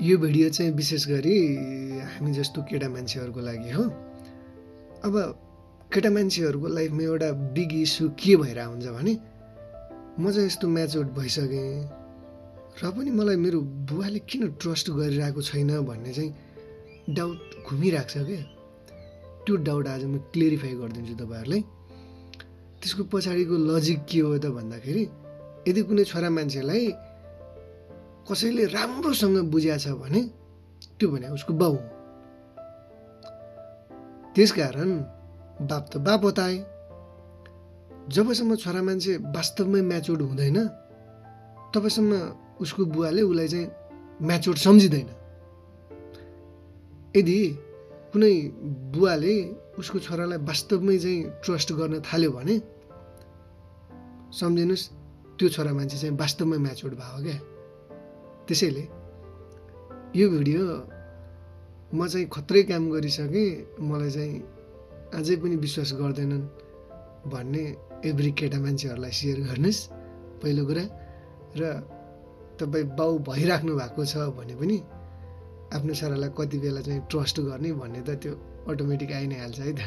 यो भिडियो चाहिँ विशेष गरी हामी जस्तो केटा मान्छेहरूको लागि हो। अब केटा मान्छेहरूको लाइफमा एउटा बिग इस्यु के भइरहेको हुन्छ भने म चाहिँ यस्तो म्याच्योर्ड भइसकेँ र पनि मलाई मेरो बुवाले किन ट्रस्ट गरिरहेको छैन भन्ने चाहिँ डाउट घुमिरहेको छ क्या। त्यो डाउट आज म क्लियरिफाई गरिदिन्छु तपाईँहरूलाई। त्यसको पछाडिको लजिक के हो त भन्दाखेरि यदि कुनै छोरा मान्छेलाई कसैले राम्रोसँग बुझ्या छ भने त्यो भने उसको बाउ हो। त्यसकारण बाप त बाप होताए। जबसम्म छोरा मान्छे वास्तवमै म्याच्योर्ड हुँदैन तबसम्म उसको बुवाले उसलाई चाहिँ म्याच्योर्ड सम्झिँदैन। यदि कुनै बुवाले उसको छोरालाई वास्तवमै चाहिँ ट्रस्ट गर्न थाल्यो भने सम्झिनुहोस् त्यो छोरा मान्छे चाहिँ वास्तवमै म्याच्योर्ड भयो क्या। त्यसैले यो भिडियो म चाहिँ खत्रै काम गरिसकेँ, मलाई चाहिँ अझै पनि विश्वास गर्दैनन् भन्ने एभ्री केटा मान्छेहरूलाई सेयर गर्नुहोस् पहिलो कुरा। र तपाईँ बाउ भइराख्नु भएको छ भने पनि आफ्नो छोरालाई कति बेला चाहिँ ट्रस्ट गर्ने भन्ने त त्यो अटोमेटिक आइ नै हाल्छ है त।